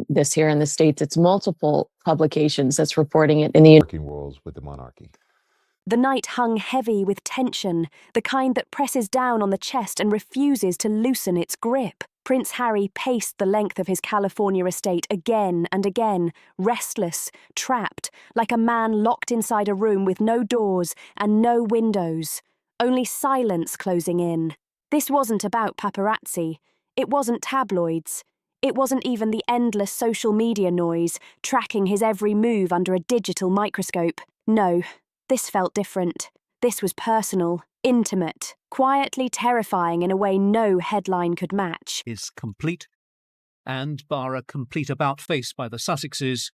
this here in the States. It's multiple publications that's reporting it in the working roles with the Monarchy. The night hung heavy with tension, the kind that presses down on the chest and refuses to loosen its grip. Prince Harry paced the length of his California estate again and again, restless, trapped, like a man locked inside a room with no doors and no windows, only silence closing in. This wasn't about paparazzi. It wasn't tabloids. It wasn't even the endless social media noise, tracking his every move under a digital microscope. No, this felt different. This was personal, intimate, quietly terrifying in a way no headline could match. Is complete, and bar a complete about-face by the Sussexes,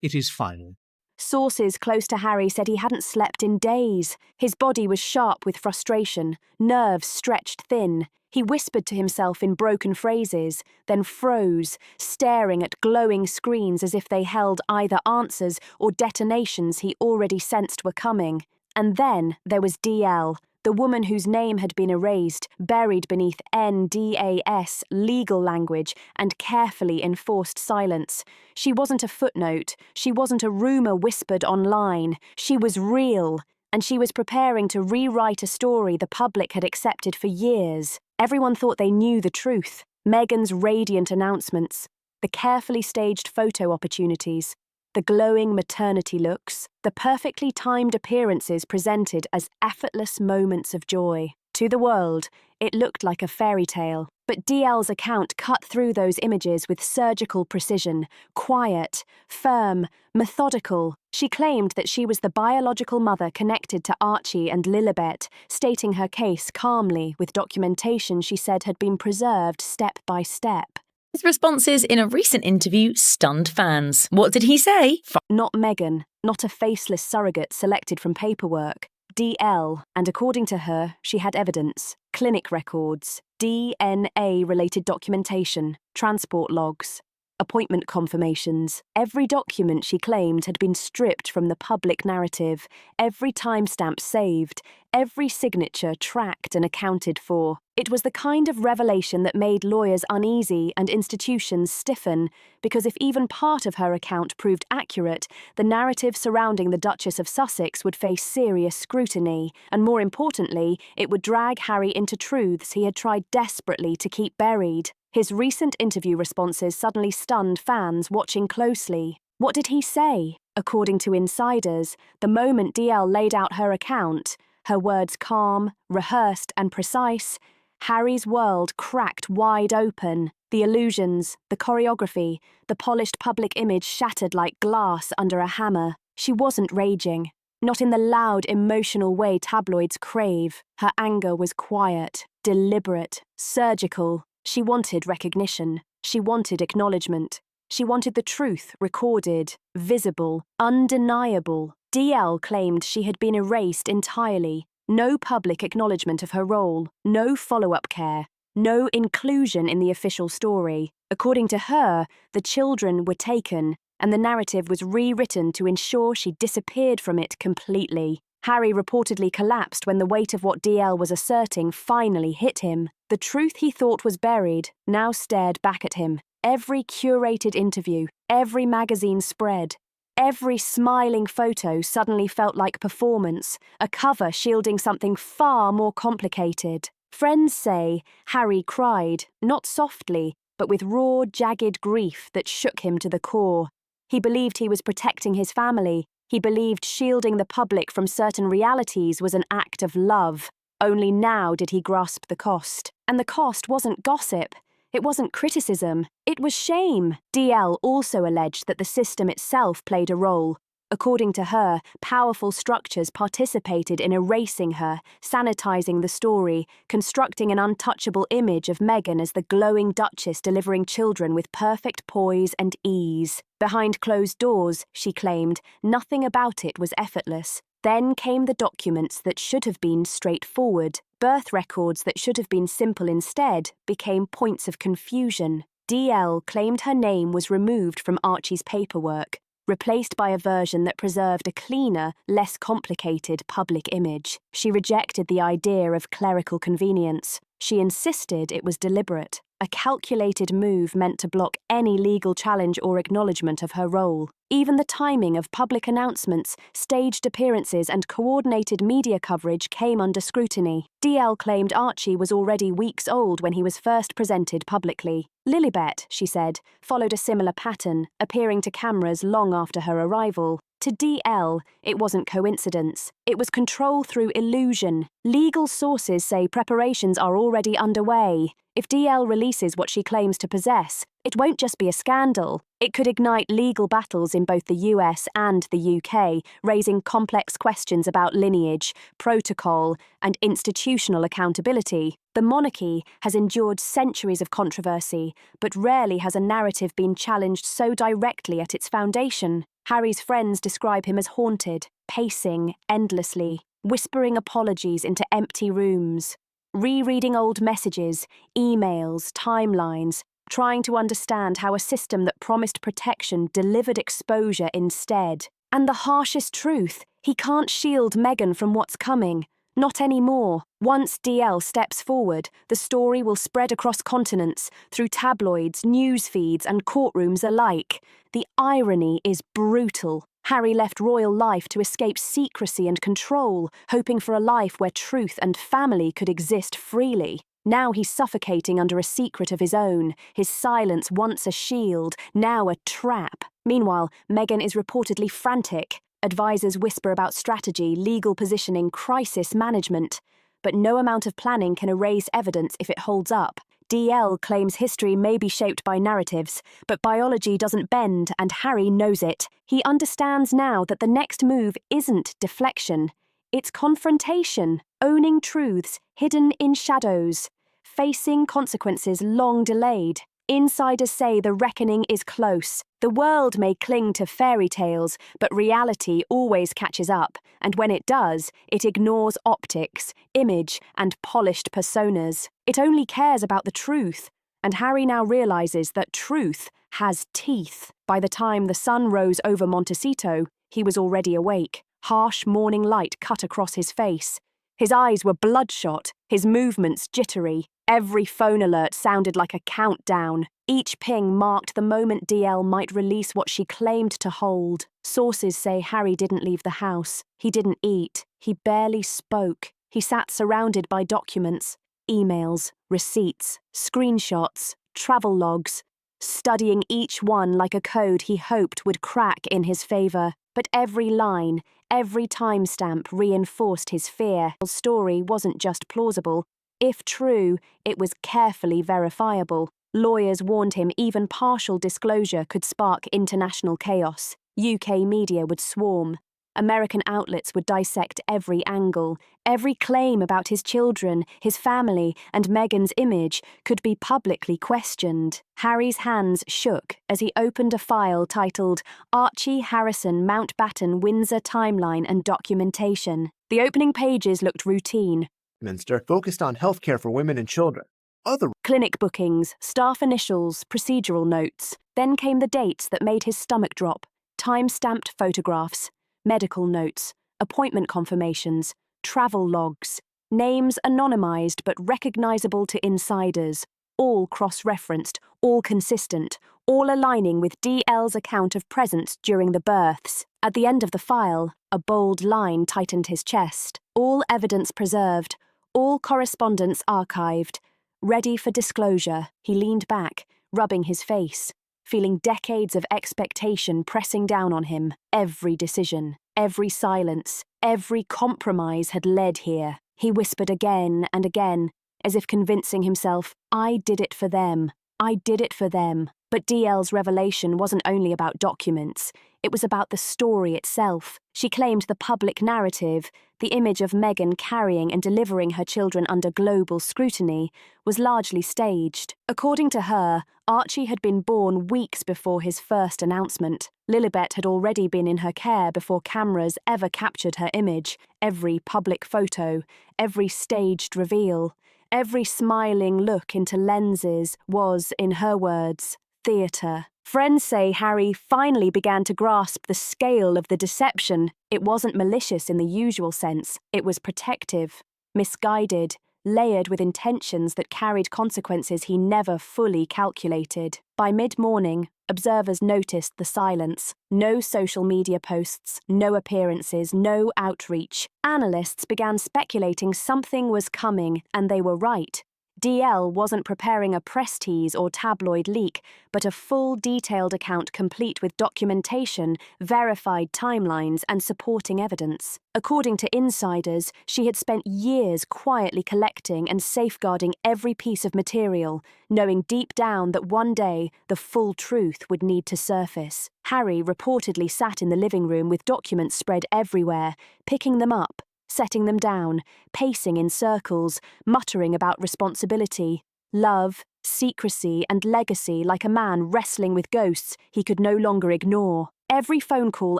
it is final. Sources close to Harry said he hadn't slept in days. His body was sharp with frustration, nerves stretched thin. He whispered to himself in broken phrases, then froze, staring at glowing screens as if they held either answers or detonations he already sensed were coming. And then there was DL, the woman whose name had been erased, buried beneath NDAS legal language and carefully enforced silence. She wasn't a footnote, she wasn't a rumour whispered online, she was real, and she was preparing to rewrite a story the public had accepted for years. Everyone thought they knew the truth. Meghan's radiant announcements, the carefully staged photo opportunities, the glowing maternity looks, the perfectly timed appearances presented as effortless moments of joy. To the world, it looked like a fairy tale. But DL's account cut through those images with surgical precision, quiet, firm, methodical. She claimed that she was the biological mother connected to Archie and Lilibet, stating her case calmly with documentation she said had been preserved step by step. His responses in a recent interview stunned fans. What did he say? Not Meghan, not a faceless surrogate selected from paperwork. DL, and according to her, she had evidence, clinic records, DNA-related documentation, transport logs, appointment confirmations. Every document she claimed had been stripped from the public narrative, every timestamp saved, every signature tracked and accounted for. It was the kind of revelation that made lawyers uneasy and institutions stiffen, because if even part of her account proved accurate, the narrative surrounding the Duchess of Sussex would face serious scrutiny, and more importantly, it would drag Harry into truths he had tried desperately to keep buried. His recent interview responses suddenly stunned fans watching closely. What did he say? According to insiders, the moment DL laid out her account, her words calm, rehearsed and precise, Harry's world cracked wide open. The illusions, the choreography, the polished public image shattered like glass under a hammer. She wasn't raging. Not in the loud, emotional way tabloids crave. Her anger was quiet, deliberate, surgical. She wanted recognition. She wanted acknowledgement. She wanted the truth recorded, visible, undeniable. DL claimed she had been erased entirely. No public acknowledgement of her role, no follow-up care, no inclusion in the official story. According to her, the children were taken, and the narrative was rewritten to ensure she disappeared from it completely. Harry reportedly collapsed when the weight of what DL was asserting finally hit him. The truth he thought was buried now stared back at him. Every curated interview, every magazine spread, every smiling photo suddenly felt like performance, a cover shielding something far more complicated. Friends say Harry cried, not softly, but with raw, jagged grief that shook him to the core. He believed he was protecting his family. He believed shielding the public from certain realities was an act of love. Only now did he grasp the cost. And the cost wasn't gossip. It wasn't criticism. It was shame. DL also alleged that the system itself played a role. According to her, powerful structures participated in erasing her, sanitizing the story, constructing an untouchable image of Meghan as the glowing duchess delivering children with perfect poise and ease. Behind closed doors, she claimed, nothing about it was effortless. Then came the documents that should have been straightforward. Birth records that should have been simple instead became points of confusion. DL claimed her name was removed from Archie's paperwork, replaced by a version that preserved a cleaner, less complicated public image. She rejected the idea of clerical convenience. She insisted it was deliberate. a calculated move meant to block any legal challenge or acknowledgement of her role. Even the timing of public announcements, staged appearances, and coordinated media coverage came under scrutiny. DL claimed Archie was already weeks old when he was first presented publicly. Lilibet, she said, followed a similar pattern, appearing to cameras long after her arrival. To DL, it wasn't coincidence. It was control through illusion. Legal sources say preparations are already underway. If DL releases what she claims to possess, it won't just be a scandal. It could ignite legal battles in both the US and the UK, raising complex questions about lineage, protocol, and institutional accountability. The monarchy has endured centuries of controversy, but rarely has a narrative been challenged so directly at its foundation. Harry's friends describe him as haunted, pacing endlessly, whispering apologies into empty rooms, rereading old messages, emails, timelines, trying to understand how a system that promised protection delivered exposure instead. And the harshest truth, he can't shield Meghan from what's coming. Not anymore. Once DL steps forward, the story will spread across continents, through tabloids, news feeds, and courtrooms alike. The irony is brutal. Harry left royal life to escape secrecy and control, hoping for a life where truth and family could exist freely. Now he's suffocating under a secret of his own, his silence once a shield, now a trap. Meanwhile, Meghan is reportedly frantic. Advisors whisper about strategy, legal positioning, crisis management. But no amount of planning can erase evidence if it holds up. DL claims history may be shaped by narratives, but biology doesn't bend, and Harry knows it. He understands now that the next move isn't deflection. It's confrontation, owning truths hidden in shadows, facing consequences long delayed. Insiders say the reckoning is close. The world may cling to fairy tales, but reality always catches up, and when it does, it ignores optics, image, and polished personas. It only cares about the truth, and Harry now realizes that truth has teeth. By the time the sun rose over Montecito, he was already awake. Harsh morning light cut across his face. His eyes were bloodshot, his movements jittery. Every phone alert sounded like a countdown. Each ping marked the moment DL might release what she claimed to hold. Sources say Harry didn't leave the house. He didn't eat. He barely spoke. He sat surrounded by documents, emails, receipts, screenshots, travel logs, studying each one like a code he hoped would crack in his favor. But every line, every timestamp reinforced his fear. The story wasn't just plausible. If true, it was carefully verifiable. Lawyers warned him even partial disclosure could spark international chaos. UK media would swarm. American outlets would dissect every angle. Every claim about his children, his family, and Meghan's image could be publicly questioned. Harry's hands shook as he opened a file titled Archie Harrison Mountbatten Windsor Timeline and Documentation. The opening pages looked routine. Minster focused on healthcare for women and children. Other Clinic bookings, staff initials, procedural notes. Then came the dates that made his stomach drop. Time-stamped photographs, medical notes, appointment confirmations, travel logs. Names anonymized but recognizable to insiders. All cross-referenced, all consistent, all aligning with DL's account of presence during the births. At the end of the file, a bold line tightened his chest. All evidence preserved, all correspondence archived. Ready for disclosure, he leaned back, rubbing his face, feeling decades of expectation pressing down on him. Every decision, every silence, every compromise had led here. He whispered again and again, as if convincing himself, I did it for them. I did it for them. But DL's revelation wasn't only about documents. It was about the story itself. She claimed the public narrative, the image of Meghan carrying and delivering her children under global scrutiny, was largely staged. According to her, Archie had been born weeks before his first announcement. Lilibet had already been in her care before cameras ever captured her image. Every public photo, every staged reveal, every smiling look into lenses was, in her words, theatre. Friends say Harry finally began to grasp the scale of the deception. It wasn't malicious in the usual sense. It was protective, misguided, layered with intentions that carried consequences he never fully calculated. By mid-morning, observers noticed the silence. No social media posts, no appearances, no outreach. Analysts began speculating something was coming, and they were right. DL wasn't preparing a press tease or tabloid leak, but a full detailed account complete with documentation, verified timelines, and supporting evidence. According to insiders, she had spent years quietly collecting and safeguarding every piece of material, knowing deep down that one day the full truth would need to surface. Harry reportedly sat in the living room with documents spread everywhere, picking them up, setting them down, pacing in circles, muttering about responsibility, love, secrecy, and legacy like a man wrestling with ghosts he could no longer ignore. Every phone call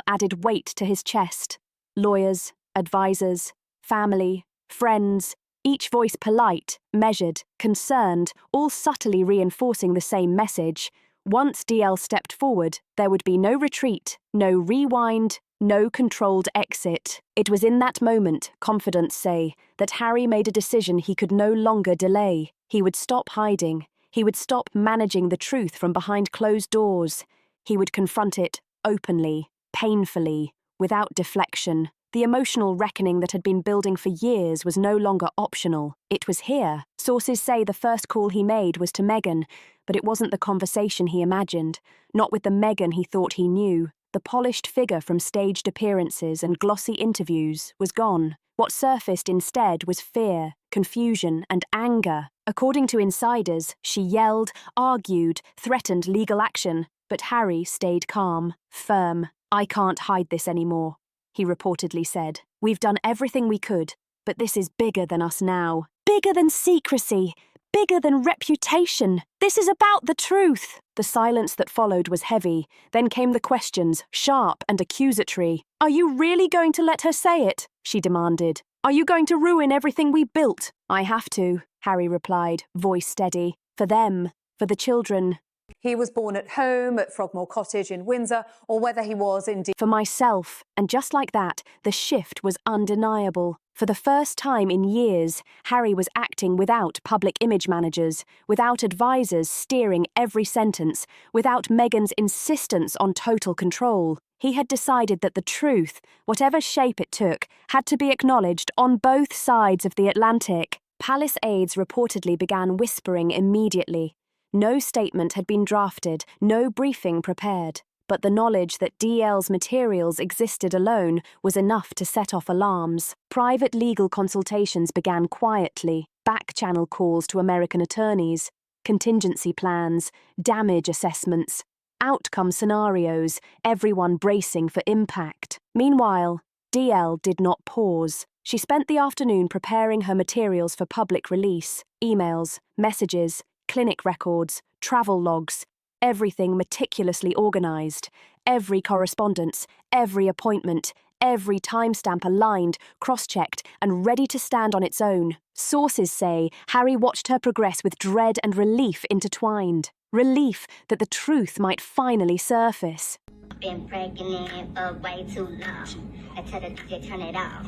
added weight to his chest. Lawyers, advisors, family, friends, each voice polite, measured, concerned, all subtly reinforcing the same message. Once DL stepped forward, there would be no retreat, no rewind, no controlled exit. It was in that moment, confidants say, that Harry made a decision he could no longer delay. He would stop hiding. He would stop managing the truth from behind closed doors. He would confront it openly, painfully, without deflection. The emotional reckoning that had been building for years was no longer optional. It was here. Sources say the first call he made was to Meghan, but it wasn't the conversation he imagined, not with the Meghan he thought he knew. The polished figure from staged appearances and glossy interviews was gone. What surfaced instead was fear, confusion, and anger. According to insiders, she yelled, argued, threatened legal action, but Harry stayed calm, firm. "I can't hide this anymore," he reportedly said. "We've done everything we could, but this is bigger than us now. Bigger than secrecy. Bigger than reputation. This is about the truth." The silence that followed was heavy. Then came the questions, sharp and accusatory. "Are you really going to let her say it?" she demanded. "Are you going to ruin everything we built?" "I have to," Harry replied, voice steady. "For them, for the children." He was born at home at Frogmore Cottage in Windsor, or whether he was indeed For myself. And just like that, the shift was undeniable. For the first time in years, Harry was acting without public image managers, without advisors steering every sentence, without Meghan's insistence on total control. He had decided that the truth, whatever shape it took, had to be acknowledged on both sides of the Atlantic. Palace aides reportedly began whispering immediately. No statement had been drafted, no briefing prepared. But the knowledge that DL's materials existed alone was enough to set off alarms. Private legal consultations began quietly, back-channel calls to American attorneys, contingency plans, damage assessments, outcome scenarios, everyone bracing for impact. Meanwhile, DL did not pause. She spent the afternoon preparing her materials for public release, emails, messages, clinic records, travel logs, everything meticulously organised, every correspondence, every appointment, every timestamp aligned, cross-checked, and ready to stand on its own. Sources say Harry watched her progress with dread and relief intertwined. Relief that the truth might finally surface. Been pregnant for way too long. I tell the DJ turn it off.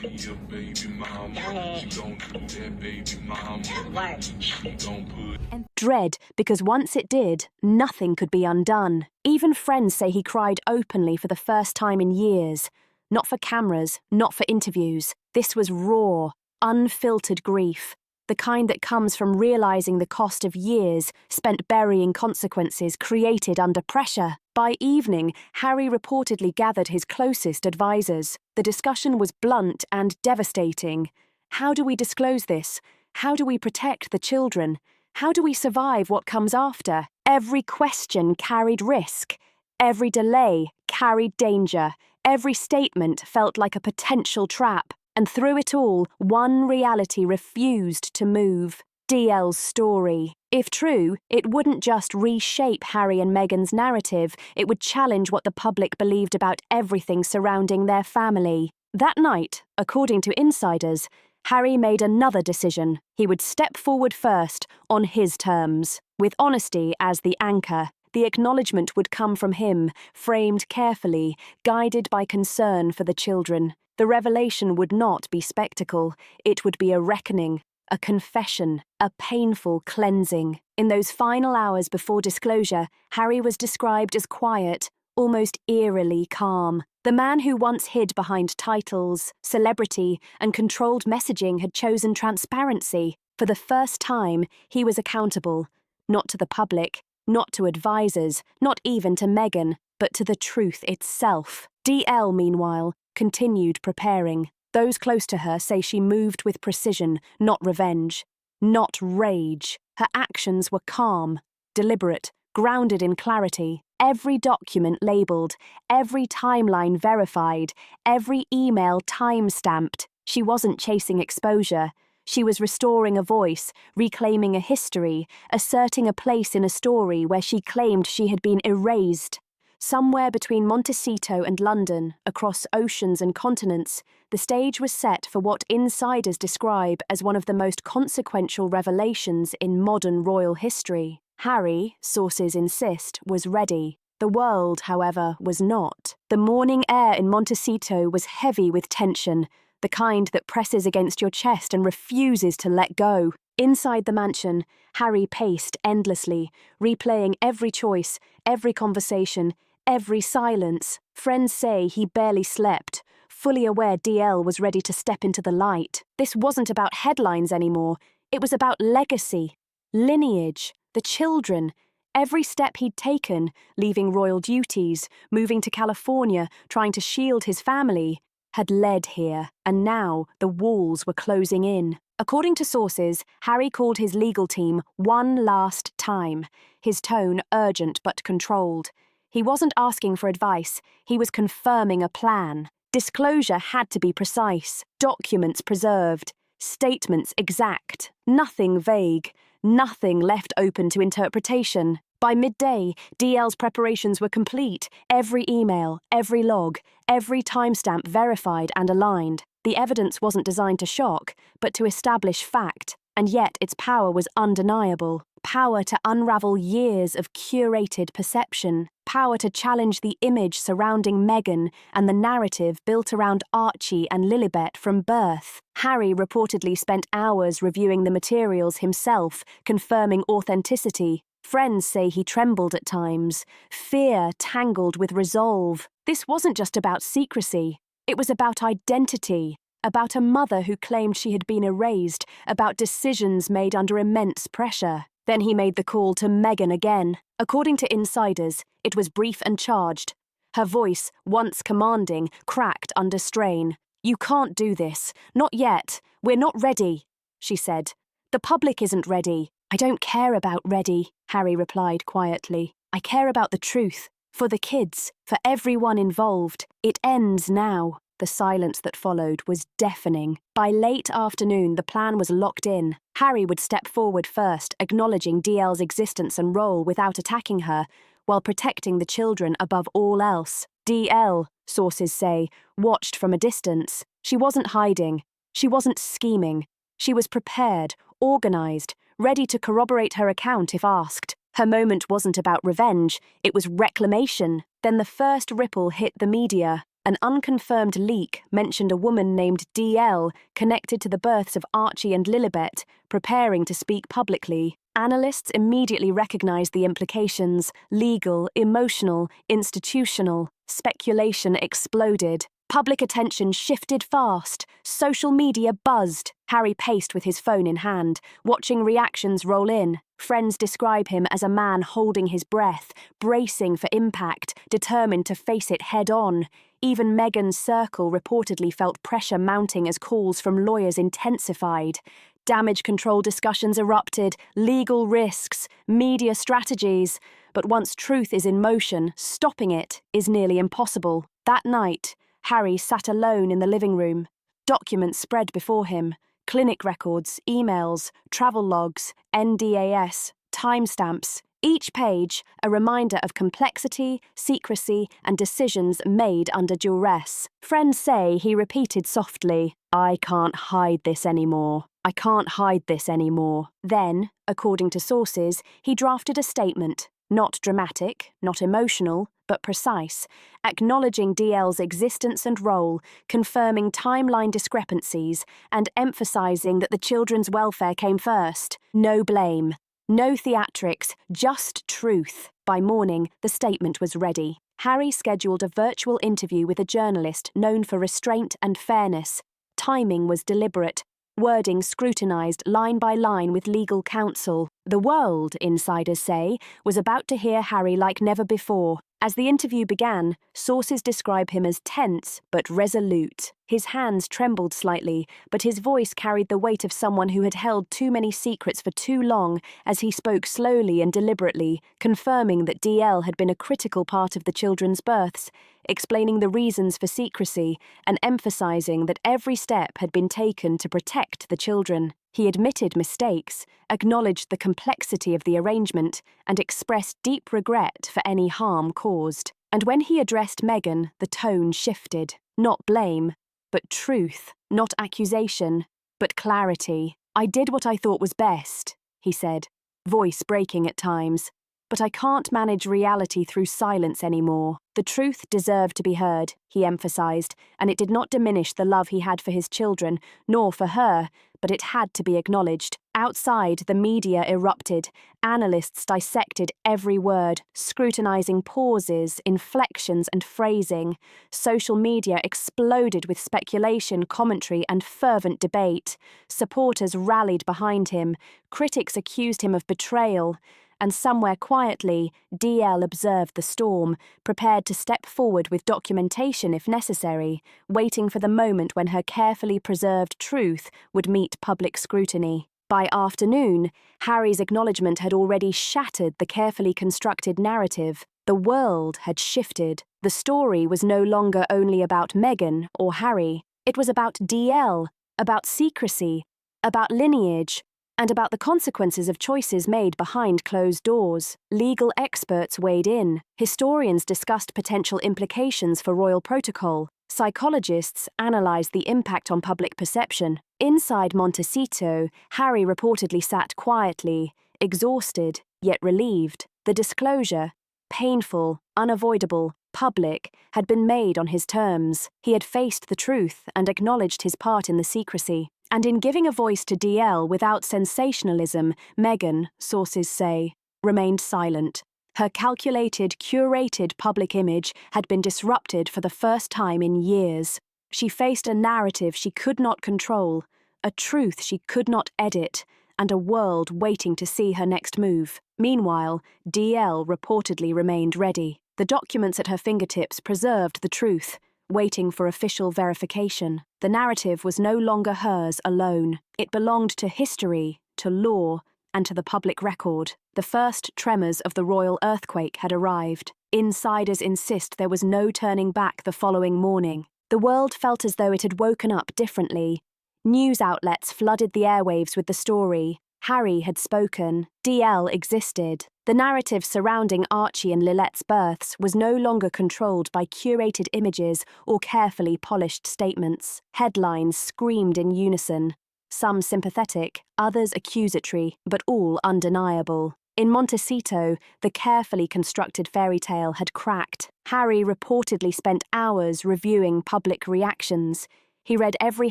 Your baby mama, Go ahead. she gon' do that baby mama. Work. She gon' put Dread, because once it did, nothing could be undone. Even friends say he cried openly for the first time in years. Not for cameras, not for interviews. This was raw, unfiltered grief. The kind that comes from realising the cost of years spent burying consequences created under pressure. By evening, Harry reportedly gathered his closest advisors. The discussion was blunt and devastating. How do we disclose this? How do we protect the children? How do we survive what comes after? Every question carried risk. Every delay carried danger. Every statement felt like a potential trap. And through it all, one reality refused to move. DL's story. If true, it wouldn't just reshape Harry and Meghan's narrative, it would challenge what the public believed about everything surrounding their family. That night, according to insiders, Harry made another decision. He would step forward first, on his terms. With honesty as the anchor, the acknowledgement would come from him, framed carefully, guided by concern for the children. The revelation would not be spectacle. It would be a reckoning, a confession, a painful cleansing. In those final hours before disclosure, Harry was described as quiet, almost eerily calm. The man who once hid behind titles, celebrity, and controlled messaging had chosen transparency. For the first time, he was accountable, not to the public, not to advisors, not even to Meghan, but to the truth itself. DL, meanwhile, continued preparing. Those close to her say she moved with precision, not revenge, not rage. Her actions were calm, deliberate, grounded in clarity. Every document labelled, every timeline verified, every email time-stamped. She wasn't chasing exposure. She was restoring a voice, reclaiming a history, asserting a place in a story where she claimed she had been erased. Somewhere between Montecito and London, across oceans and continents, the stage was set for what insiders describe as one of the most consequential revelations in modern royal history. Harry, sources insist, was ready. The world, however, was not. The morning air in Montecito was heavy with tension, the kind that presses against your chest and refuses to let go. Inside the mansion, Harry paced endlessly, replaying every choice, every conversation, every silence. Friends say he barely slept, fully aware DL was ready to step into the light. This wasn't about headlines anymore. It was about legacy, lineage, the children. Every step he'd taken, leaving royal duties, moving to California, trying to shield his family, had led here, and now the walls were closing in. According to sources, Harry called his legal team one last time, his tone urgent but controlled. He wasn't asking for advice, he was confirming a plan. Disclosure had to be precise, documents preserved, statements exact, nothing vague, nothing left open to interpretation. By midday, DL's preparations were complete, every email, every log, every timestamp verified and aligned. The evidence wasn't designed to shock, but to establish fact, and yet its power was undeniable. Power to unravel years of curated perception, power to challenge the image surrounding Meghan and the narrative built around Archie and Lilibet from birth. Harry reportedly spent hours reviewing the materials himself, confirming authenticity. Friends say he trembled at times, fear tangled with resolve. This wasn't just about secrecy, it was about identity, about a mother who claimed she had been erased, about decisions made under immense pressure. Then he made the call to Meghan again. According to insiders, it was brief and charged. Her voice, once commanding, cracked under strain. "You can't do this. Not yet. We're not ready," she said. "The public isn't ready." "I don't care about ready," Harry replied quietly. "I care about the truth. For the kids, for everyone involved. It ends now." The silence that followed was deafening. By late afternoon, the plan was locked in. Harry would step forward first, acknowledging DL's existence and role without attacking her, while protecting the children above all else. DL, sources say, watched from a distance. She wasn't hiding. She wasn't scheming. She was prepared, organised, ready to corroborate her account if asked. Her moment wasn't about revenge, it was reclamation. Then the first ripple hit the media. An unconfirmed leak mentioned a woman named DL connected to the births of Archie and Lilibet, preparing to speak publicly. Analysts immediately recognized the implications: legal, emotional, institutional. Speculation exploded. Public attention shifted fast. Social media buzzed. Harry paced with his phone in hand, watching reactions roll in. Friends describe him as a man holding his breath, bracing for impact, determined to face it head-on. Even Meghan's circle reportedly felt pressure mounting as calls from lawyers intensified. Damage control discussions erupted, legal risks, media strategies. But once truth is in motion, stopping it is nearly impossible. That night, Harry sat alone in the living room. Documents spread before him. Clinic records, emails, travel logs, NDAS, timestamps. Each page, a reminder of complexity, secrecy, and decisions made under duress. Friends say he repeated softly, "I can't hide this anymore. I can't hide this anymore." Then, according to sources, he drafted a statement. Not dramatic, not emotional, but precise, acknowledging DL's existence and role, confirming timeline discrepancies, and emphasizing that the children's welfare came first. No blame. No theatrics, just truth. By morning, the statement was ready. Harry scheduled a virtual interview with a journalist known for restraint and fairness. Timing was deliberate, wording scrutinized line by line with legal counsel. The world, insiders say, was about to hear Harry like never before. As the interview began, sources describe him as tense but resolute. His hands trembled slightly, but his voice carried the weight of someone who had held too many secrets for too long as he spoke slowly and deliberately, confirming that DL had been a critical part of the children's births, explaining the reasons for secrecy, and emphasizing that every step had been taken to protect the children. He admitted mistakes, acknowledged the complexity of the arrangement, and expressed deep regret for any harm caused. And when he addressed Meghan, the tone shifted. Not blame, but truth. Not accusation, but clarity. "I did what I thought was best," he said, voice breaking at times. "But I can't manage reality through silence anymore." The truth deserved to be heard, he emphasized, and it did not diminish the love he had for his children, nor for her, but it had to be acknowledged. Outside, the media erupted. Analysts dissected every word, scrutinizing pauses, inflections, and phrasing. Social media exploded with speculation, commentary, and fervent debate. Supporters rallied behind him. Critics accused him of betrayal. And somewhere quietly, DL observed the storm, prepared to step forward with documentation if necessary, waiting for the moment when her carefully preserved truth would meet public scrutiny. By afternoon, Harry's acknowledgement had already shattered the carefully constructed narrative. The world had shifted. The story was no longer only about Meghan or Harry. It was about DL, about secrecy, about lineage, and about the consequences of choices made behind closed doors. Legal experts weighed in. Historians discussed potential implications for royal protocol. Psychologists analysed the impact on public perception. Inside Montecito, Harry reportedly sat quietly, exhausted, yet relieved. The disclosure, painful, unavoidable, public, had been made on his terms. He had faced the truth and acknowledged his part in the secrecy. And in giving a voice to DL without sensationalism, Meghan, sources say, remained silent. Her calculated, curated public image had been disrupted for the first time in years. She faced a narrative she could not control, a truth she could not edit, and a world waiting to see her next move. Meanwhile, DL reportedly remained ready. The documents at her fingertips preserved the truth, waiting for official verification. The narrative was no longer hers alone. It belonged to history, to law, and to the public record. The first tremors of the royal earthquake had arrived. Insiders insist there was no turning back the following morning. The world felt as though it had woken up differently. News outlets flooded the airwaves with the story. Harry had spoken. DL existed. The narrative surrounding Archie and Lilette's births was no longer controlled by curated images or carefully polished statements. Headlines screamed in unison, some sympathetic, others accusatory, but all undeniable. In Montecito, the carefully constructed fairy tale had cracked. Harry reportedly spent hours reviewing public reactions. He read every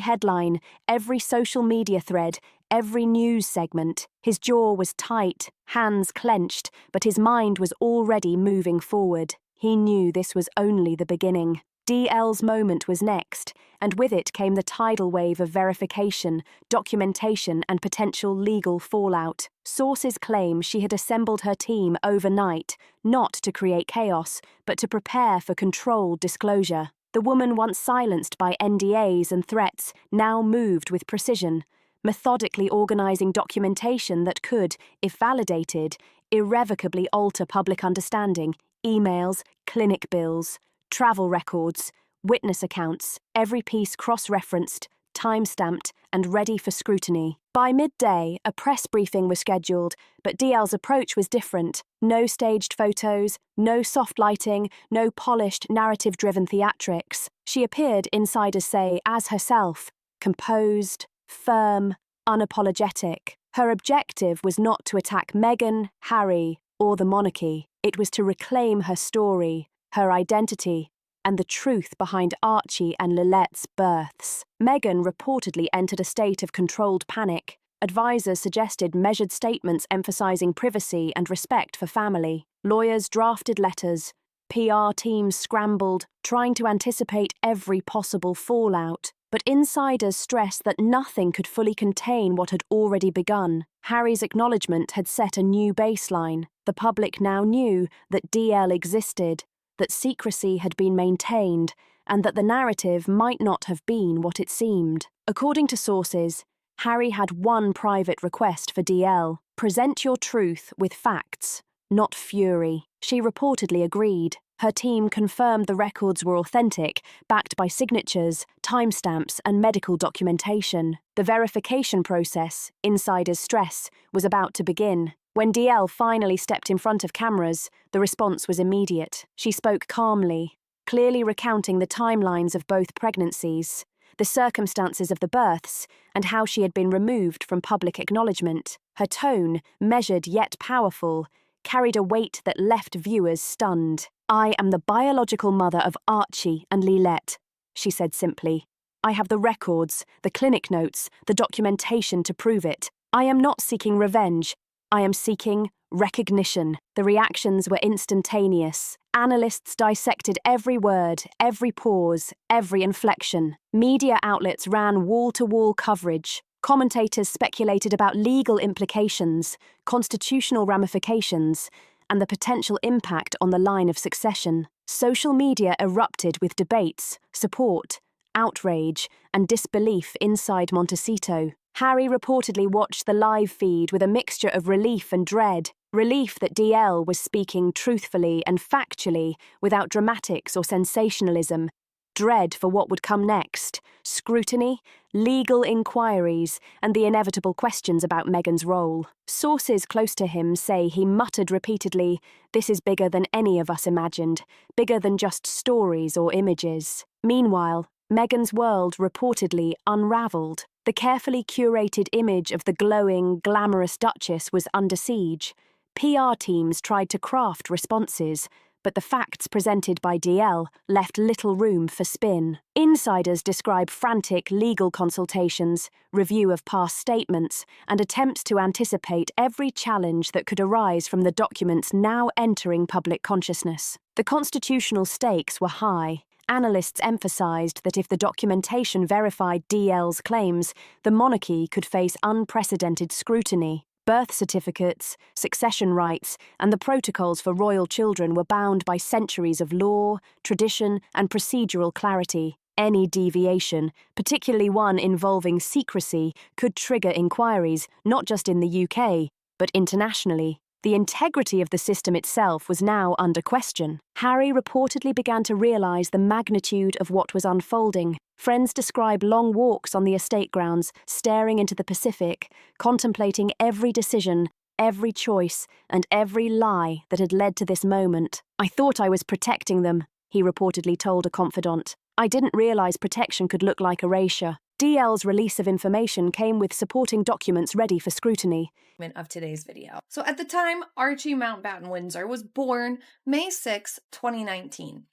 headline, every social media thread, every news segment. His jaw was tight, hands clenched, but his mind was already moving forward. He knew this was only the beginning. DL's moment was next, and with it came the tidal wave of verification, documentation, and potential legal fallout. Sources claim she had assembled her team overnight, not to create chaos, but to prepare for controlled disclosure. The woman once silenced by NDAs and threats now moved with precision, methodically organising documentation that could, if validated, irrevocably alter public understanding. Emails, clinic bills, travel records, witness accounts, every piece cross-referenced, time-stamped, and ready for scrutiny. By midday, a press briefing was scheduled, but DL's approach was different. No staged photos, no soft lighting, no polished, narrative-driven theatrics. She appeared, insiders say, as herself, composed, firm, unapologetic. Her objective was not to attack Meghan, Harry, or the monarchy. It was to reclaim her story, her identity, and the truth behind Archie and Lilette's births. Meghan reportedly entered a state of controlled panic. Advisors suggested measured statements emphasizing privacy and respect for family. Lawyers drafted letters. PR teams scrambled, trying to anticipate every possible fallout. But insiders stressed that nothing could fully contain what had already begun. Harry's acknowledgement had set a new baseline. The public now knew that DL existed, that secrecy had been maintained, and that the narrative might not have been what it seemed. According to sources, Harry had one private request for DL: present your truth with facts, not fury. She reportedly agreed. Her team confirmed the records were authentic, backed by signatures, timestamps, and medical documentation. The verification process, insiders stress, was about to begin. When DL finally stepped in front of cameras, the response was immediate. She spoke calmly, clearly recounting the timelines of both pregnancies, the circumstances of the births, and how she had been removed from public acknowledgement. Her tone, measured yet powerful, carried a weight that left viewers stunned. "I am the biological mother of Archie and Lilette," she said simply. "I have the records, the clinic notes, the documentation to prove it. I am not seeking revenge. I am seeking recognition." The reactions were instantaneous. Analysts dissected every word, every pause, every inflection. Media outlets ran wall-to-wall coverage. Commentators speculated about legal implications, constitutional ramifications, and the potential impact on the line of succession. Social media erupted with debates, support, outrage, and disbelief inside Montecito. Harry reportedly watched the live feed with a mixture of relief and dread. Relief that DL was speaking truthfully and factually without dramatics or sensationalism. Dread for what would come next: scrutiny, legal inquiries, and the inevitable questions about Meghan's role. Sources close to him say he muttered repeatedly, "This is bigger than any of us imagined, bigger than just stories or images." Meanwhile, Meghan's world reportedly unravelled. The carefully curated image of the glowing, glamorous Duchess was under siege. PR teams tried to craft responses, but the facts presented by DL left little room for spin. Insiders describe frantic legal consultations, review of past statements, and attempts to anticipate every challenge that could arise from the documents now entering public consciousness. The constitutional stakes were high. Analysts emphasized that if the documentation verified DL's claims, the monarchy could face unprecedented scrutiny. Birth certificates, succession rights, and the protocols for royal children were bound by centuries of law, tradition, and procedural clarity. Any deviation, particularly one involving secrecy, could trigger inquiries, not just in the UK, but internationally. The integrity of the system itself was now under question. Harry reportedly began to realise the magnitude of what was unfolding. Friends describe long walks on the estate grounds, staring into the Pacific, contemplating every decision, every choice, and every lie that had led to this moment. "I thought I was protecting them," he reportedly told a confidant. "I didn't realise protection could look like erasure." DL's release of information came with supporting documents ready for scrutiny. Of today's video. So at the time, Archie Mountbatten Windsor was born May 6, 2019.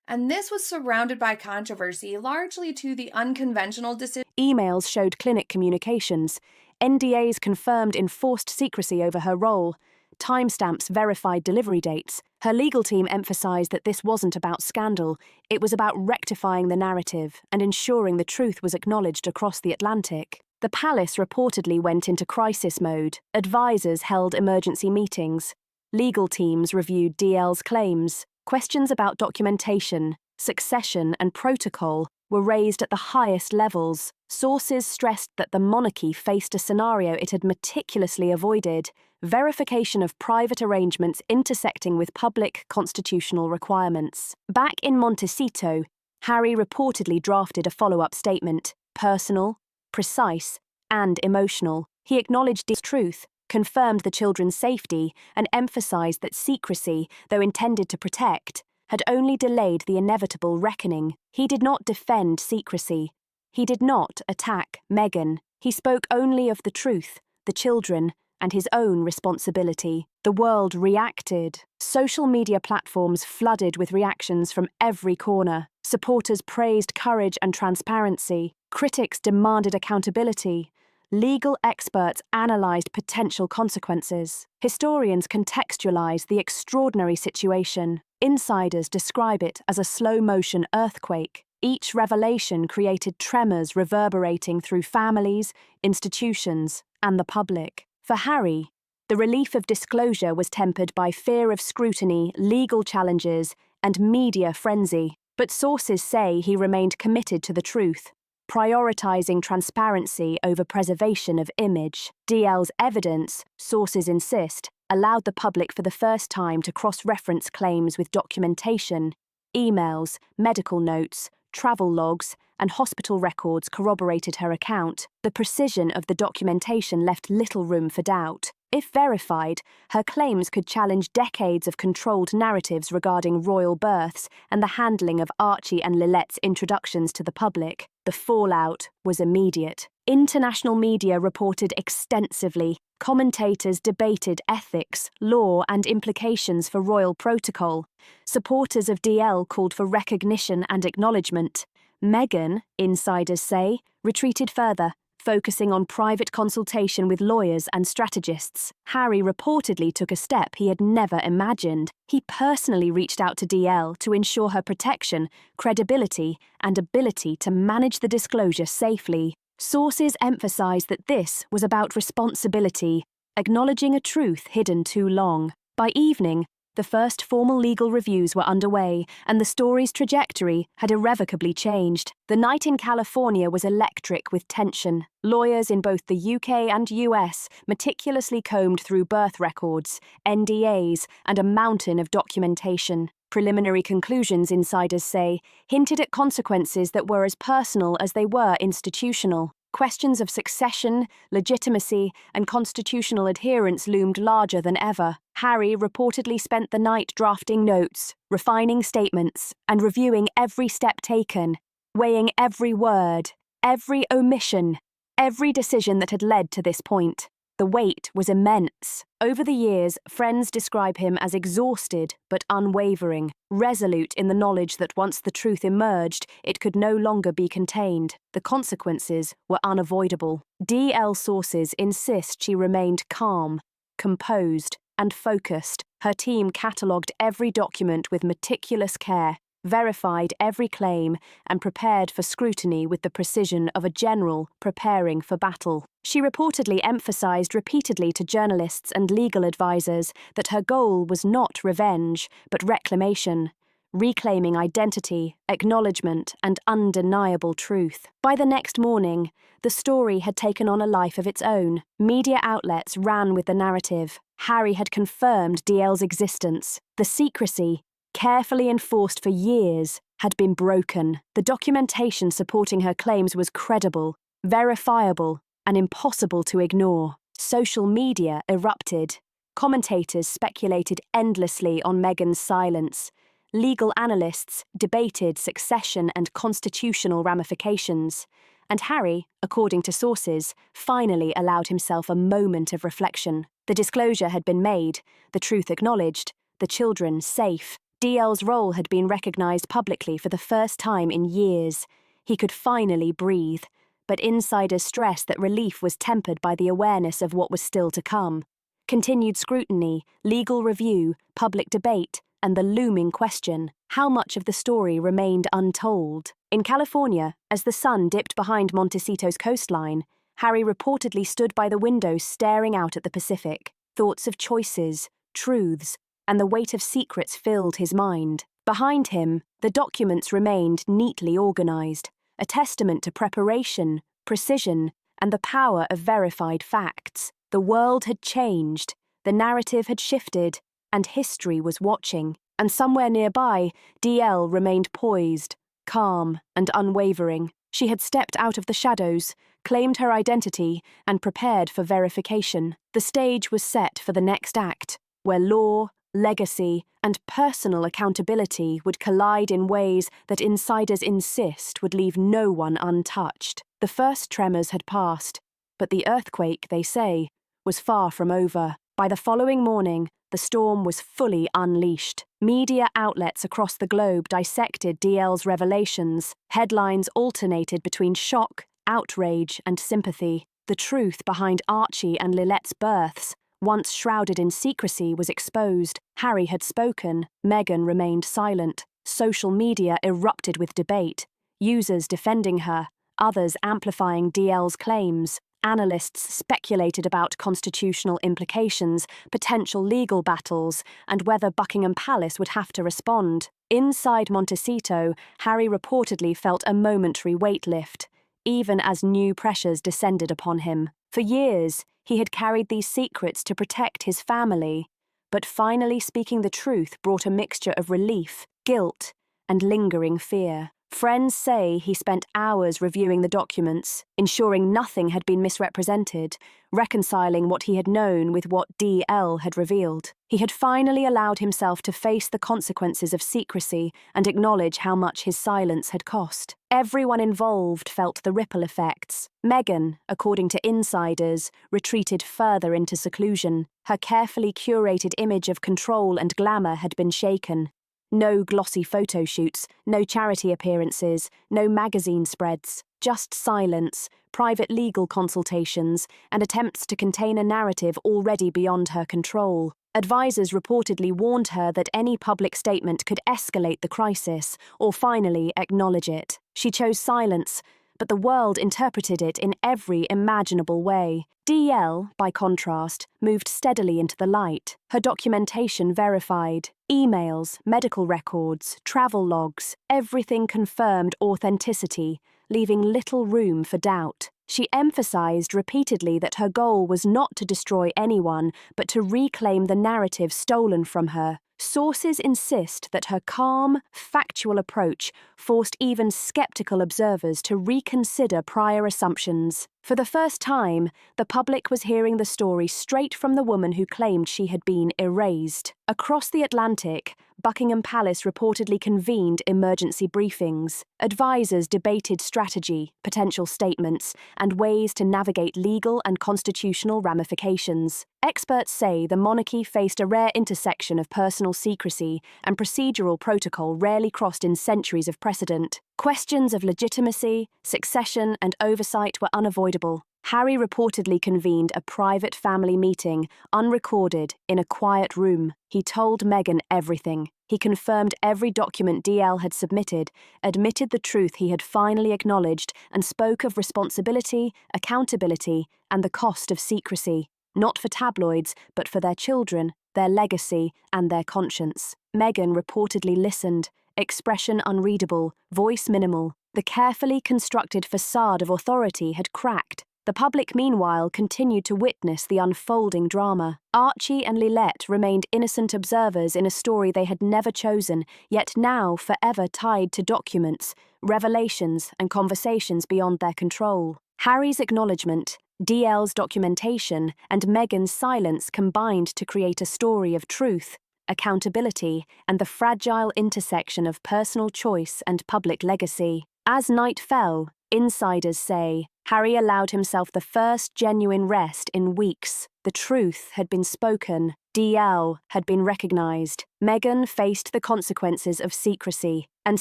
And this was surrounded by controversy, largely to the unconventional decision. Emails showed clinic communications. NDAs confirmed enforced secrecy over her role. Timestamps verified delivery dates. Her legal team emphasized that this wasn't about scandal. It was about rectifying the narrative and ensuring the truth was acknowledged across the Atlantic. The palace reportedly went into crisis mode. Advisors held emergency meetings. Legal teams reviewed DL's claims. Questions about documentation, succession, and protocol were raised at the highest levels. Sources stressed that the monarchy faced a scenario it had meticulously avoided: verification of private arrangements intersecting with public constitutional requirements. Back in Montecito, Harry reportedly drafted a follow-up statement: personal, precise, and emotional. He acknowledged the truth, confirmed the children's safety, and emphasized that secrecy, though intended to protect, had only delayed the inevitable reckoning. He did not defend secrecy. He did not attack Meghan. He spoke only of the truth, the children, and his own responsibility. The world reacted. Social media platforms flooded with reactions from every corner. Supporters praised courage and transparency. Critics demanded accountability. Legal experts analysed potential consequences. Historians contextualised the extraordinary situation. Insiders describe it as a slow-motion earthquake. Each revelation created tremors reverberating through families, institutions, and the public. For Harry, the relief of disclosure was tempered by fear of scrutiny, legal challenges, and media frenzy. But sources say he remained committed to the truth, prioritising transparency over preservation of image. DL's evidence, sources insist, allowed the public for the first time to cross-reference claims with documentation. Emails, medical notes, travel logs, and hospital records corroborated her account. The precision of the documentation left little room for doubt. If verified, her claims could challenge decades of controlled narratives regarding royal births and the handling of Archie and Lilette's introductions to the public. The fallout was immediate. International media reported extensively. Commentators debated ethics, law, and implications for royal protocol. Supporters of DL called for recognition and acknowledgement. Meghan, insiders say, retreated further, focusing on private consultation with lawyers and strategists. Harry reportedly took a step he had never imagined. He personally reached out to DL to ensure her protection, credibility, and ability to manage the disclosure safely. Sources emphasise that this was about responsibility, acknowledging a truth hidden too long. By evening, the first formal legal reviews were underway, and the story's trajectory had irrevocably changed. The night in California was electric with tension. Lawyers in both the UK and US meticulously combed through birth records, NDAs, and a mountain of documentation. Preliminary conclusions, insiders say, hinted at consequences that were as personal as they were institutional. Questions of succession, legitimacy, and constitutional adherence loomed larger than ever. Harry reportedly spent the night drafting notes, refining statements, and reviewing every step taken, weighing every word, every omission, every decision that had led to this point. The weight was immense. Over the years, friends describe him as exhausted but unwavering, resolute in the knowledge that once the truth emerged, it could no longer be contained. The consequences were unavoidable. DL sources insist she remained calm, composed, and focused. Her team catalogued every document with meticulous care, verified every claim, and prepared for scrutiny with the precision of a general preparing for battle. She reportedly emphasized repeatedly to journalists and legal advisors that her goal was not revenge, but reclamation, reclaiming identity, acknowledgement, and undeniable truth. By the next morning, the story had taken on a life of its own. Media outlets ran with the narrative. Harry had confirmed DL's existence. The secrecy, carefully enforced for years, had been broken. The documentation supporting her claims was credible, verifiable, and impossible to ignore. Social media erupted. Commentators speculated endlessly on Meghan's silence. Legal analysts debated succession and constitutional ramifications. And Harry, according to sources, finally allowed himself a moment of reflection. The disclosure had been made, the truth acknowledged, the children safe. DL's role had been recognised publicly for the first time in years. He could finally breathe. But insiders stressed that relief was tempered by the awareness of what was still to come. Continued scrutiny, legal review, public debate, and the looming question, how much of the story remained untold? In California, as the sun dipped behind Montecito's coastline, Harry reportedly stood by the window staring out at the Pacific. Thoughts of choices, truths, and the weight of secrets filled his mind. Behind him, the documents remained neatly organised, a testament to preparation, precision, and the power of verified facts. The world had changed, the narrative had shifted, and history was watching. And somewhere nearby, DL remained poised, calm, and unwavering. She had stepped out of the shadows, claimed her identity, and prepared for verification. The stage was set for the next act, where law, legacy, and personal accountability would collide in ways that insiders insist would leave no one untouched. The first tremors had passed, but the earthquake, they say, was far from over. By the following morning, the storm was fully unleashed. Media outlets across the globe dissected DL's revelations. Headlines alternated between shock, outrage, and sympathy. The truth behind Archie and Lilette's births, once shrouded in secrecy, was exposed. Harry had spoken. Meghan remained silent. Social media erupted with debate, users defending her, others amplifying DL's claims. Analysts speculated about constitutional implications, potential legal battles, and whether Buckingham Palace would have to respond. Inside Montecito, Harry reportedly felt a momentary weight lift, even as new pressures descended upon him. For years, he had carried these secrets to protect his family, but finally speaking the truth brought a mixture of relief, guilt, and lingering fear. Friends say he spent hours reviewing the documents, ensuring nothing had been misrepresented, reconciling what he had known with what DL had revealed. He had finally allowed himself to face the consequences of secrecy and acknowledge how much his silence had cost. Everyone involved felt the ripple effects. Meghan, according to insiders, retreated further into seclusion. Her carefully curated image of control and glamour had been shaken. No glossy photo shoots, no charity appearances, no magazine spreads, just silence, private legal consultations, and attempts to contain a narrative already beyond her control. Advisors reportedly warned her that any public statement could escalate the crisis or finally acknowledge it. She chose silence, but the world interpreted it in every imaginable way. DL, by contrast, moved steadily into the light, her documentation verified. Emails, medical records, travel logs, everything confirmed authenticity, leaving little room for doubt. She emphasized repeatedly that her goal was not to destroy anyone, but to reclaim the narrative stolen from her. Sources insist that her calm, factual approach forced even skeptical observers to reconsider prior assumptions. For the first time, the public was hearing the story straight from the woman who claimed she had been erased. Across the Atlantic, Buckingham Palace reportedly convened emergency briefings. Advisors debated strategy, potential statements, and ways to navigate legal and constitutional ramifications. Experts say the monarchy faced a rare intersection of personal secrecy and procedural protocol rarely crossed in centuries of precedent. Questions of legitimacy, succession, and oversight were unavoidable. Harry reportedly convened a private family meeting, unrecorded, in a quiet room. He told Meghan everything. He confirmed every document DL had submitted, admitted the truth he had finally acknowledged, and spoke of responsibility, accountability, and the cost of secrecy. Not for tabloids, but for their children, their legacy, and their conscience. Meghan reportedly listened, expression unreadable, voice minimal. The carefully constructed facade of authority had cracked. The public, meanwhile, continued to witness the unfolding drama. Archie and Lilette remained innocent observers in a story they had never chosen, yet now forever tied to documents, revelations, and conversations beyond their control. Harry's acknowledgement, DL's documentation, and Meghan's silence combined to create a story of truth, accountability, and the fragile intersection of personal choice and public legacy. As night fell, insiders say, Harry allowed himself the first genuine rest in weeks. The truth had been spoken. DL had been recognised. Meghan faced the consequences of secrecy. And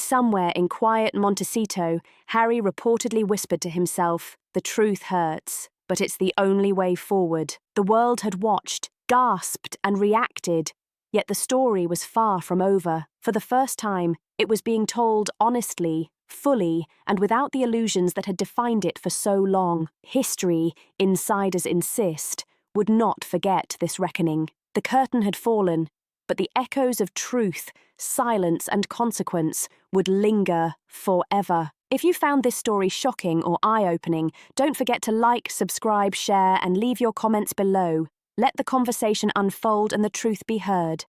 somewhere in quiet Montecito, Harry reportedly whispered to himself, "The truth hurts, but it's the only way forward." The world had watched, gasped, and reacted. Yet the story was far from over. For the first time, it was being told honestly, fully, and without the illusions that had defined it for so long. History, insiders insist, would not forget this reckoning. The curtain had fallen, but the echoes of truth, silence, and consequence would linger forever. If you found this story shocking or eye-opening, don't forget to like, subscribe, share, and leave your comments below. Let the conversation unfold and the truth be heard.